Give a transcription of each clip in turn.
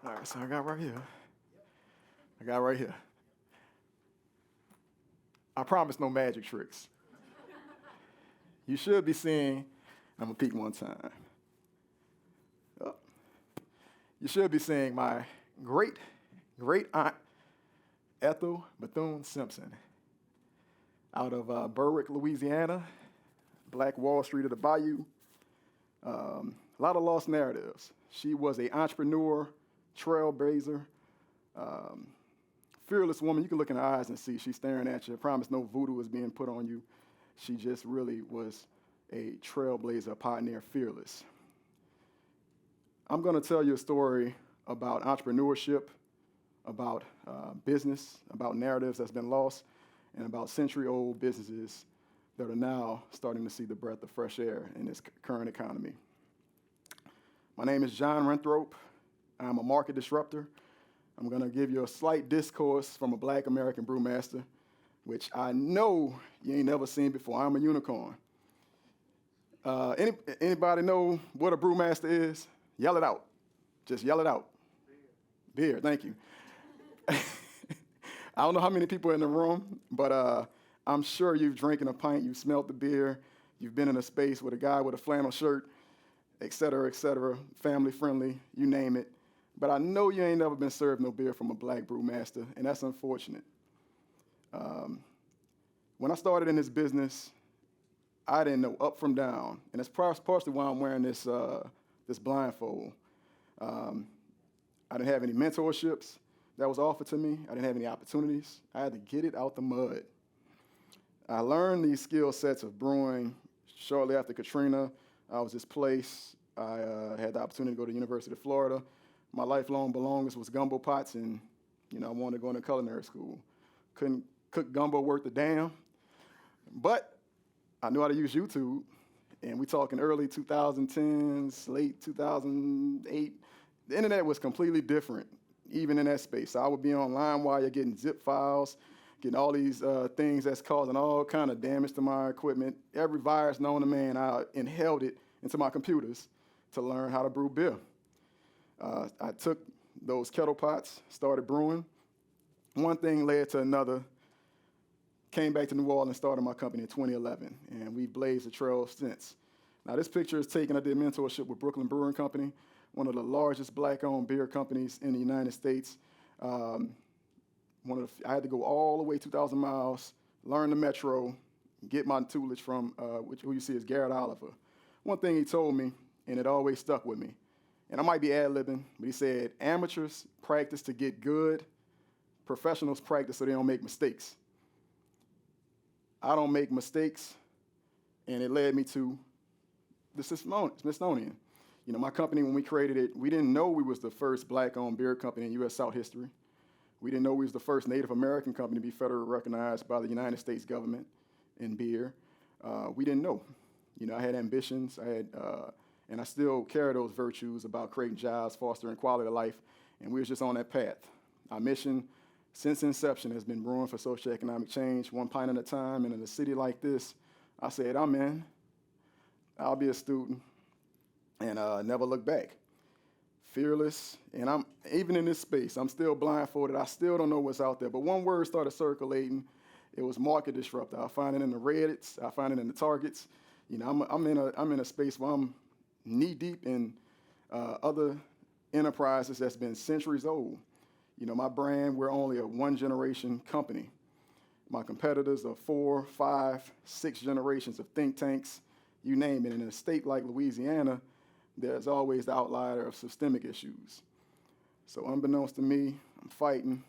All right, so I got right here. I got right here. I promise no magic tricks. You should be seeing, I'm gonna peek one time. Oh. You should be seeing my great aunt, Ethel Bethune-Simpson, out of Berwick, Louisiana, Black Wall Street of the Bayou. A lot of lost narratives. She was an entrepreneur, trailblazer, fearless woman. You can look in her eyes and see she's staring at you. I promise no voodoo is being put on you. She just really was a trailblazer, a pioneer, fearless. I'm going to tell you a story about entrepreneurship, about business, about narratives that's been lost, and about century-old businesses that are now starting to see the breath of fresh air in this current economy. My name is John Renthrope. I'm a market disruptor. I'm going to give you a slight discourse from a Black American brewmaster, which I know you ain't never seen before. I'm a unicorn. Anybody know what a brewmaster is? Yell it out. Just yell it out. Beer, thank you. I don't know how many people are in the room, but I'm sure you've drinking a pint, you've smelled the beer, you've been in a space with a guy with a flannel shirt, et cetera, family friendly, you name it. But I know you ain't never been served no beer from a Black brewmaster, and that's unfortunate. When I started in this business, I didn't know up from down, and that's partially why I'm wearing this blindfold. I didn't have any mentorships that was offered to me. I didn't have any opportunities. I had to get it out the mud. I learned these skill sets of brewing shortly after Katrina. I was displaced. I had the opportunity to go to the University of Florida. My lifelong belongings was gumbo pots, and I wanted to go into culinary school. Couldn't cook gumbo worth a damn, but I knew how to use YouTube, and we talking early 2010s, late 2008. The internet was completely different, even in that space. So I would be online while you're getting zip files, getting all these things that's causing all kind of damage to my equipment. Every virus known to man, I inhaled it into my computers to learn how to brew beer. I took those kettle pots, started brewing. One thing led to another. Came back to New Orleans, started my company in 2011, and we blazed the trail since. Now, this picture is taken. I did mentorship with Brooklyn Brewing Company, one of the largest Black-owned beer companies in the United States. I had to go all the way 2,000 miles, learn the metro, get my tutelage from who you see is Garrett Oliver. One thing he told me, and it always stuck with me, and I might be ad-libbing, but he said, amateurs practice to get good, professionals practice so they don't make mistakes. I don't make mistakes, and it led me to the Smithsonian. My company, when we created it, we didn't know we was the first Black-owned beer company in U.S. South history. We didn't know we was the first Native American company to be federally recognized by the United States government in beer. We didn't know. I had ambitions. And I still carry those virtues about creating jobs, fostering quality of life, and we was just on that path. Our mission since inception has been brewing for socioeconomic change, one pint at a time, and in a city like this, I said, I'm in. I'll be a student, and never look back. Fearless, and I'm even in this space, I'm still blindfolded. I still don't know what's out there, but one word started circulating. It was market disruptor. I find it in the Reddits. I find it in the Targets. I'm in a space where I'm knee-deep in other enterprises that's been centuries old. My brand, we're only a one-generation company. My competitors are 4, 5, 6 generations of think tanks, you name it. And in a state like Louisiana, there's always the outlier of systemic issues. So unbeknownst to me, I'm fighting,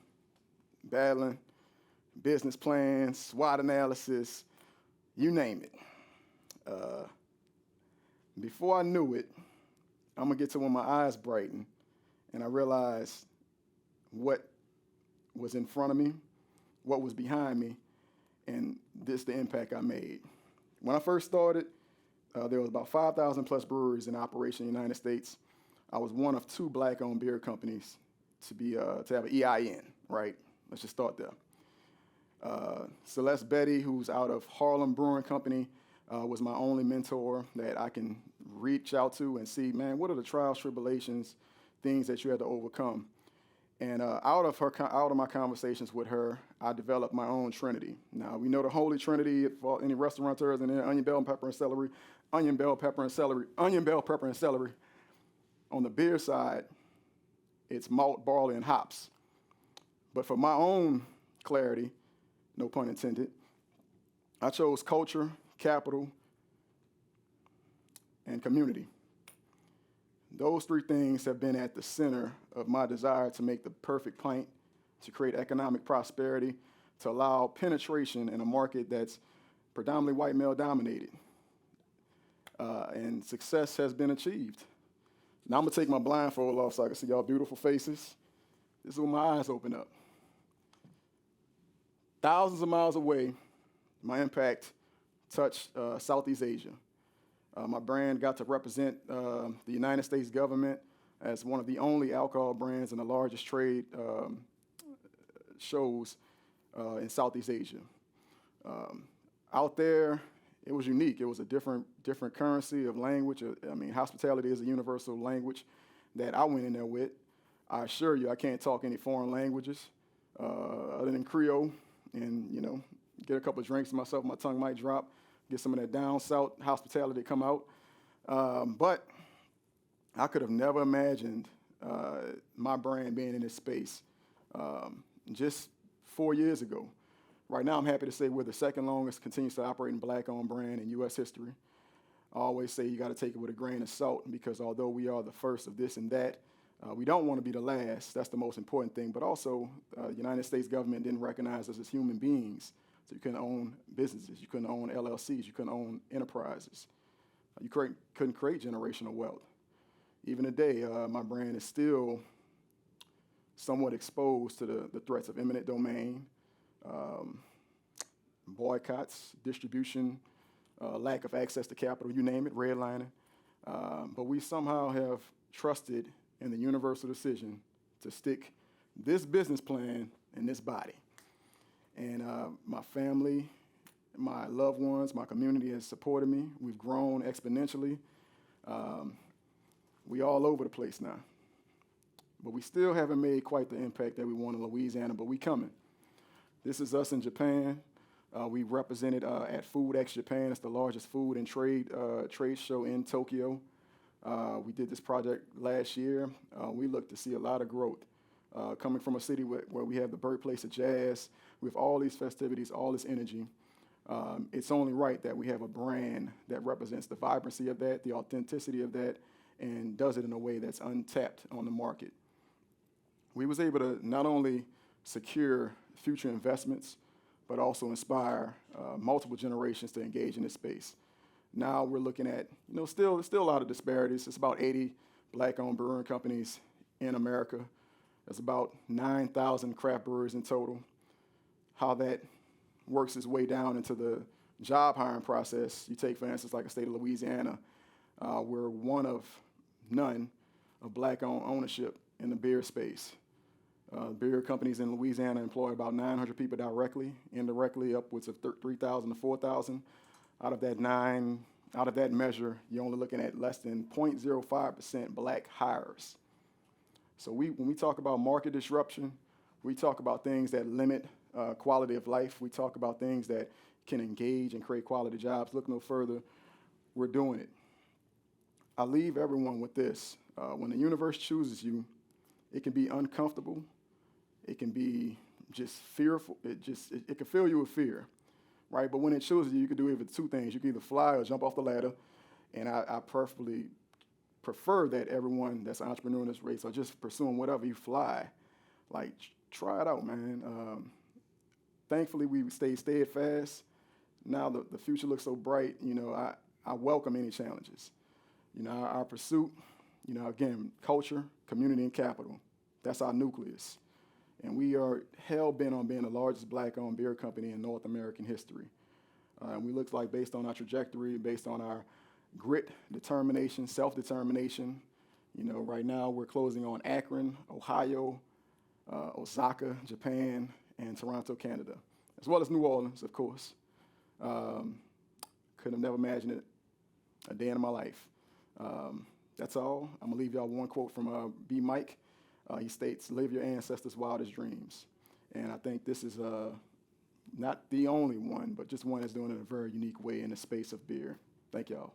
battling, business plans, SWOT analysis, you name it. Before I knew it, I'm gonna get to when my eyes brighten and I realized what was in front of me, what was behind me, and this the impact I made. When I first started, there was about 5,000 plus breweries in operation in the United States. I was one of 2 Black-owned beer companies to have an EIN, right? Let's just start there. Celeste Betty, who's out of Harlem Brewing Company, was my only mentor that I can reach out to and see, man, what are the trials, tribulations, things that you had to overcome. And out of my conversations with her, I developed my own Trinity. Now, we know the Holy Trinity for any restaurateurs in there: onion, bell, and pepper, and celery, onion, bell, pepper, and celery, onion, bell, pepper, and celery. On the beer side, it's malt, barley, and hops. But for my own clarity, no pun intended, I chose culture, capital, and community. Those three things have been at the center of my desire to make the perfect pint, to create economic prosperity, to allow penetration in a market that's predominantly white male dominated. And success has been achieved. Now I'm gonna take my blindfold off so I can see y'all beautiful faces. This is when my eyes open up. Thousands of miles away, my impact touched Southeast Asia. My brand got to represent the United States government as one of the only alcohol brands in the largest trade shows in Southeast Asia. Out there, it was unique. It was a different currency of language. Hospitality is a universal language that I went in there with. I assure you, I can't talk any foreign languages other than Creole, and get a couple of drinks to myself, my tongue might drop. Get some of that down south hospitality come out. But I could have never imagined my brand being in this space just 4 years ago. Right now, I'm happy to say we're the second longest continues to operating black-owned brand in U.S. history. I always say you got to take it with a grain of salt, because although we are the first of this and that, we don't want to be the last. That's the most important thing. But also, the United States government didn't recognize us as human beings. So you couldn't own businesses, you couldn't own LLCs, you couldn't own enterprises. You couldn't create generational wealth. Even today, my brand is still somewhat exposed to the threats of eminent domain, boycotts, distribution, lack of access to capital, you name it, redlining. But we somehow have trusted in the universal decision to stick this business plan in this body. And my family, my loved ones, my community has supported me. We've grown exponentially. We all over the place now. But we still haven't made quite the impact that we want in Louisiana, but we coming. This is us in Japan. We represented at Food X Japan. It's the largest food and trade show in Tokyo. We did this project last year. We look to see a lot of growth. Coming from a city where we have the birthplace of jazz, with all these festivities, all this energy, it's only right that we have a brand that represents the vibrancy of that, the authenticity of that, and does it in a way that's untapped on the market. We was able to not only secure future investments, but also inspire multiple generations to engage in this space. Now we're looking at, still a lot of disparities. It's about 80 black-owned brewing companies in America. There's about 9,000 craft breweries in total. How that works its way down into the job hiring process, you take, for instance, like the state of Louisiana, we're one of none of black-owned ownership in the beer space. Beer companies in Louisiana employ about 900 people directly, indirectly upwards of 3,000 to 4,000. Out of that measure, you're only looking at less than 0.05% black hires. So when we talk about market disruption, we talk about things that limit quality of life. We talk about things that can engage and create quality jobs. Look no further, we're doing it. I leave everyone with this. When the universe chooses you, it can be uncomfortable. It can be just fearful. It can fill you with fear, right? But when it chooses you, you can do either two things. You can either fly or jump off the ladder. And I prefer that everyone that's an entrepreneur in this race or just pursuing whatever you fly, like try it out, man. Thankfully, we stayed steadfast. Now the future looks so bright. I welcome any challenges. Our pursuit, again, culture, community, and capital. That's our nucleus. And we are hell-bent on being the largest black-owned beer company in North American history. And we look like, based on our trajectory, based on our grit, determination, self-determination, right now we're closing on Akron, Ohio, Osaka, Japan, and Toronto, Canada, as well as New Orleans, of course. Could have never imagined it a day in my life. That's all. I'm going to leave y'all one quote from B. Mike. He states, "Live your ancestors' wildest dreams." And I think this is not the only one, but just one that's doing it in a very unique way in the space of beer. Thank y'all.